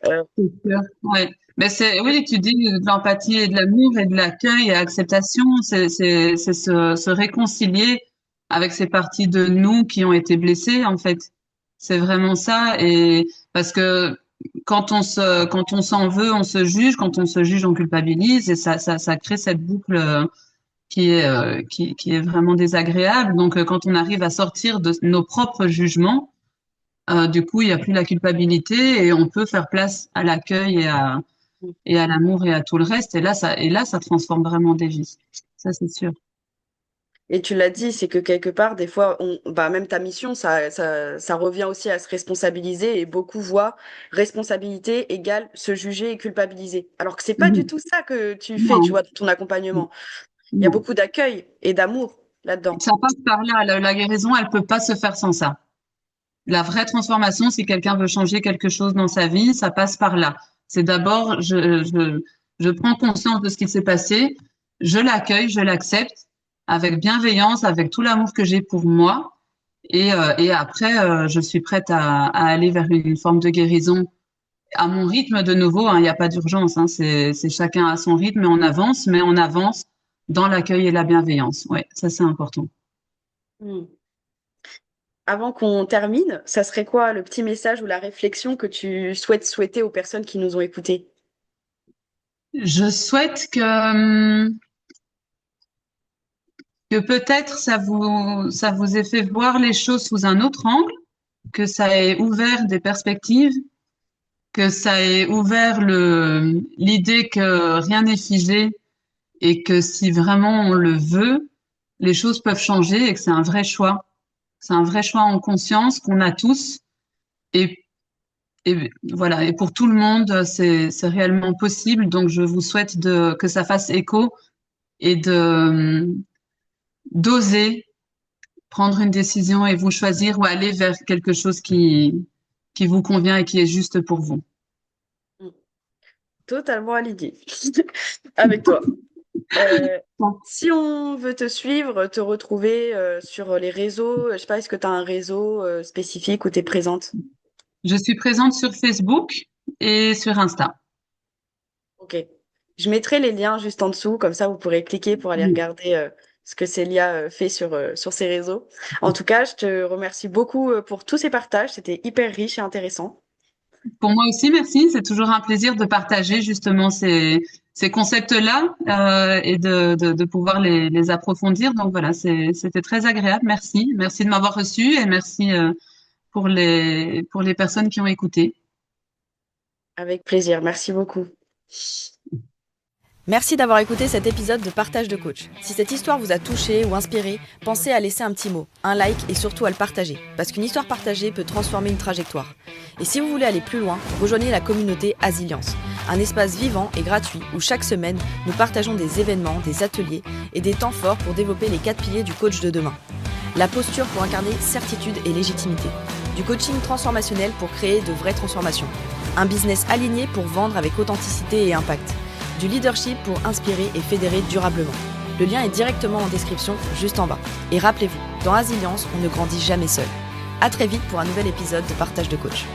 Euh, C'est sûr. Ouais. Mais c'est, oui, tu dis de l'empathie et de l'amour et de l'accueil et acceptation, c'est se réconcilier avec ces parties de nous qui ont été blessées, en fait. C'est vraiment ça. Et parce que quand on s'en veut, on se juge. Quand on se juge, on culpabilise et ça crée cette boucle qui est vraiment désagréable. Donc, quand on arrive à sortir de nos propres jugements, du coup, il n'y a plus la culpabilité et on peut faire place à l'accueil et à l'amour et à tout le reste. Et là, ça transforme vraiment des vies. Ça, c'est sûr. Et tu l'as dit, c'est que quelque part, des fois, bah, même ta mission, ça revient aussi à se responsabiliser et beaucoup voient responsabilité égale se juger et culpabiliser. Alors que c'est pas du Mhm. tout ça que tu fais, tu Non, vois, dans ton accompagnement. Il y a non. beaucoup d'accueil et d'amour là-dedans. Ça passe par là. La guérison, elle peut pas se faire sans ça. La vraie transformation, si quelqu'un veut changer quelque chose dans sa vie, ça passe par là. C'est d'abord, je prends conscience de ce qui s'est passé, je l'accueille, je l'accepte avec bienveillance, avec tout l'amour que j'ai pour moi. Et après, je suis prête à aller vers une forme de guérison à mon rythme de nouveau. Hein, il n'y a pas d'urgence. Hein, c'est chacun à son rythme et on avance, mais on avance dans l'accueil et la bienveillance. Ouais, ça c'est important. Hmm. Avant qu'on termine, ça serait quoi le petit message ou la réflexion que tu souhaites souhaiter aux personnes qui nous ont écoutés? Je souhaite que peut-être ça vous ait fait voir les choses sous un autre angle, que ça ait ouvert des perspectives, que ça ait ouvert l'idée que rien n'est figé et que si vraiment on le veut, les choses peuvent changer et que c'est un vrai choix. C'est un vrai choix en conscience qu'on a tous et, et voilà. Et pour tout le monde, c'est réellement possible. Donc je vous souhaite que ça fasse écho et d'oser prendre une décision et vous choisir ou aller vers quelque chose qui vous convient et qui est juste pour vous. Hmm. Totalement aligné avec toi. Euh, Bon. Si on veut te suivre, te retrouver sur les réseaux, je sais pas, est-ce que tu as un réseau spécifique où tu es présente? Je suis présente sur Facebook et sur Insta. Ok. Je mettrai les liens juste en dessous, comme ça vous pourrez cliquer pour aller regarder ce que Célia fait sur ses réseaux. En tout cas, je te remercie beaucoup pour tous ces partages, c'était hyper riche et intéressant. Pour moi aussi, merci. C'est toujours un plaisir de partager justement ces concepts-là et de pouvoir les approfondir. Donc voilà, c'était très agréable. Merci. Merci de m'avoir reçu et merci pour les personnes qui ont écouté. Avec plaisir, merci beaucoup. Merci d'avoir écouté cet épisode de Partage de Coach. Si cette histoire vous a touché ou inspiré, pensez à laisser un petit mot, un like et surtout à le partager, parce qu'une histoire partagée peut transformer une trajectoire. Et si vous voulez aller plus loin, rejoignez la communauté Asilience, un espace vivant et gratuit où chaque semaine, nous partageons des événements, des ateliers et des temps forts pour développer les 4 piliers du coach de demain. La posture pour incarner certitude et légitimité. Du coaching transformationnel pour créer de vraies transformations. Un business aligné pour vendre avec authenticité et impact. Du leadership pour inspirer et fédérer durablement. Le lien est directement en description, juste en bas. Et rappelez-vous, dans Asilience, on ne grandit jamais seul. À très vite pour un nouvel épisode de Partage de Coach.